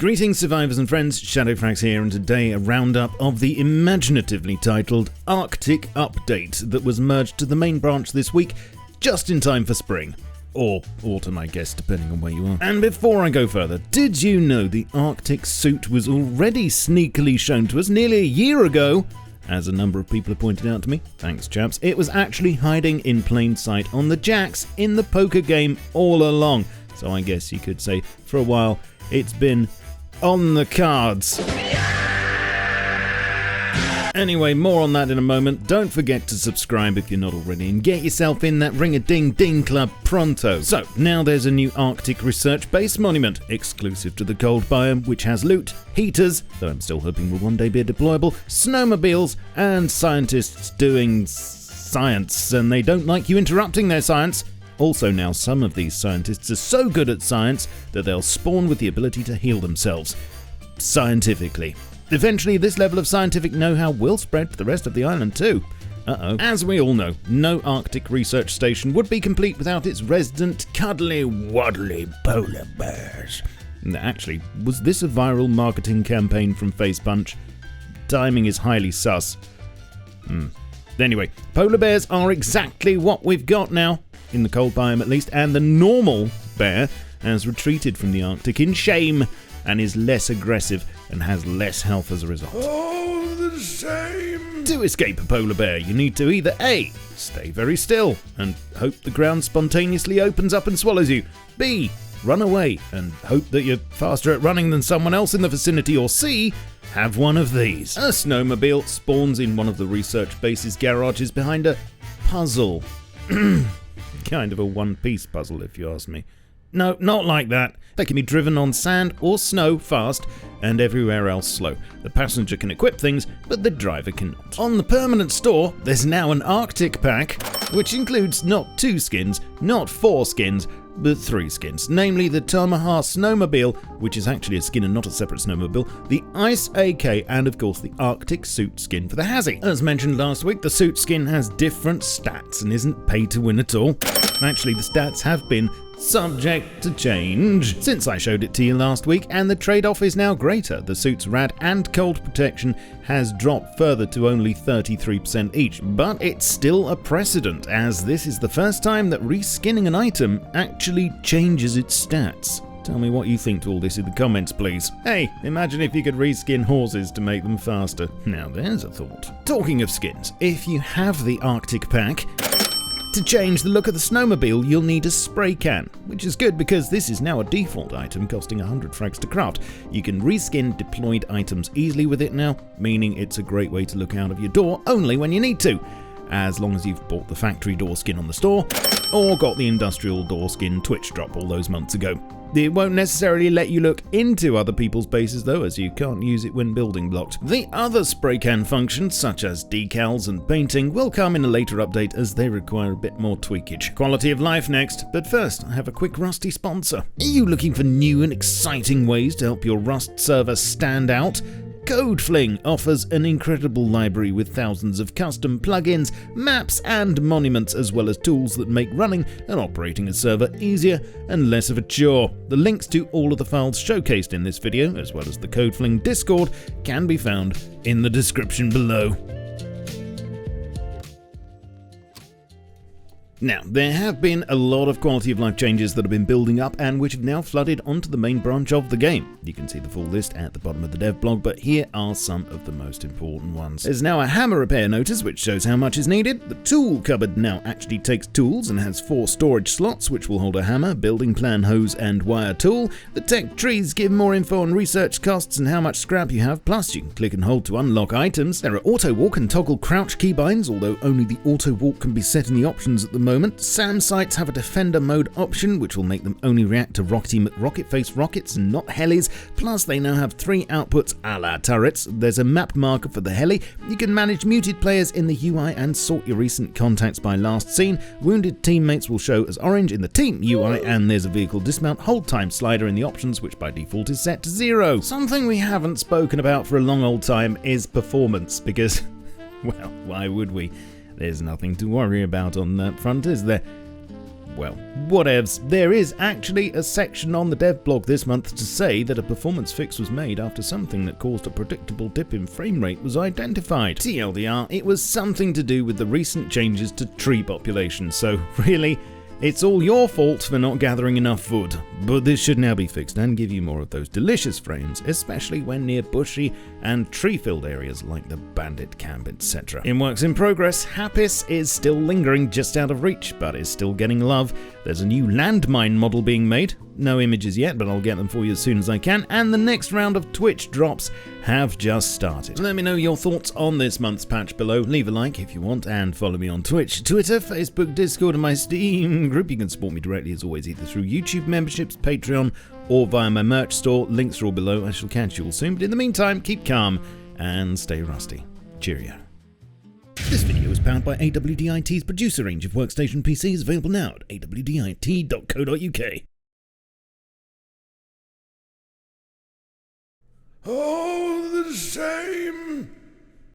Greetings survivors and friends, SHADOWFRAX here, and today a roundup of the imaginatively titled Arctic Update that was merged to the main branch this week, just in time for spring. Or autumn, I guess, depending on where you are. And before I go further, did you know the Arctic suit was already sneakily shown to us nearly a year ago? As a number of people have pointed out to me, thanks chaps, it was actually hiding in plain sight on the jacks in the poker game all along. So I guess you could say, for a while, it's been on the cards. Anyway, more on that in a moment. Don't forget to subscribe if you're not already and get yourself in that ring-a-ding-ding club pronto. So, now there's a new Arctic research base monument, exclusive to the cold biome, which has loot, heaters, though I'm still hoping will one day be deployable, snowmobiles, and scientists doing science, and they don't like you interrupting their science. Also now, some of these scientists are so good at science that they'll spawn with the ability to heal themselves. Scientifically. Eventually, this level of scientific know-how will spread to the rest of the island too. As we all know, no Arctic research station would be complete without its resident cuddly-waddly polar bears. Actually, was this a viral marketing campaign from Facepunch? Timing is highly sus. Anyway, polar bears are exactly what we've got now, in the cold biome at least, and the normal bear has retreated from the Arctic in shame and is less aggressive and has less health as a result. Oh, the same! To escape a polar bear, you need to either A, stay very still and hope the ground spontaneously opens up and swallows you, B, run away and hope that you're faster at running than someone else in the vicinity, or C, have one of these. A snowmobile spawns in one of the research base's garages behind a puzzle. Kind of a one-piece puzzle, if you ask me. No, not like that. They can be driven on sand or snow fast, and everywhere else slow. The passenger can equip things, but the driver cannot. On the permanent store, there's now an Arctic pack, which includes not 2 skins, not 4 skins, but 3 skins, namely the Tamaha Snowmobile, which is actually a skin and not a separate snowmobile, the Ice AK, and of course the Arctic suit skin for the Hazzy. As mentioned last week, the suit skin has different stats and isn't pay to win at all. Actually, the stats have been subject to change since I showed it to you last week, and the trade-off is now greater. The suit's rad and cold protection has dropped further to only 33% each, but it's still a precedent, as this is the first time that reskinning an item actually changes its stats. Tell me what you think to all this in the comments, please. Hey, imagine if you could reskin horses to make them faster. Now there's a thought. Talking of skins, if you have the Arctic pack, to change the look of the snowmobile, you'll need a Spraycan, which is good because this is now a default item costing 100 frags to craft. You can reskin deployed items easily with it now, meaning it's a great way to look out of your door only when you need to, as long as you've bought the factory door skin on the store, or got the industrial door skin Twitch drop all those months ago. It won't necessarily let you look into other people's bases though, as you can't use it when building blocked. The other Spraycan functions, such as decals and painting, will come in a later update as they require a bit more tweakage. Quality of life next, but first I have a quick Rusty sponsor. Are you looking for new and exciting ways to help your Rust server stand out? CodeFling offers an incredible library with thousands of custom plugins, maps and monuments, as well as tools that make running and operating a server easier and less of a chore. The links to all of the files showcased in this video, as well as the CodeFling Discord, can be found in the description below. Now, there have been a lot of quality of life changes that have been building up and which have now flooded onto the main branch of the game. You can see the full list at the bottom of the dev blog, but here are some of the most important ones. There's now a hammer repair notice which shows how much is needed. The tool cupboard now actually takes tools and has 4 storage slots which will hold a hammer, building plan, hose and wire tool. The tech trees give more info on research costs and how much scrap you have, plus you can click and hold to unlock items. There are auto walk and toggle crouch keybinds, although only the auto walk can be set in the options at the moment. SAM sites have a defender mode option, which will make them only react to rocket face rockets and not helis. Plus, they now have 3 outputs a la turrets. There's a map marker for the heli. You can manage muted players in the UI and sort your recent contacts by last seen. Wounded teammates will show as orange in the team UI, and there's a vehicle dismount hold time slider in the options, which by default is set to 0. Something we haven't spoken about for a long old time is performance, because, well, why would we? There's nothing to worry about on that front, is there? well, whatevs. There is actually a section on the dev blog this month to say that a performance fix was made after something that caused a predictable dip in frame rate was identified. TLDR, it was something to do with the recent changes to tree population, so really, it's all your fault for not gathering enough wood, but this should now be fixed and give you more of those delicious frames, especially when near bushy and tree-filled areas like the bandit camp, etc. In works in progress, Happis is still lingering just out of reach, but is still getting love. There's a new landmine model being made. No images yet, but I'll get them for you as soon as I can, and the next round of Twitch drops have just started. Let me know your thoughts on this month's patch below. Leave a like if you want, and follow me on Twitch, Twitter, Facebook, Discord, and my Steam group. You can support me directly as always, either through YouTube memberships, Patreon, or via my merch store. Links are all below. I shall catch you all soon, but in the meantime, keep calm and stay rusty. Cheerio. This video is powered by AWDIT's producer range of workstation PCs, available now at awdit.co.uk. All the same.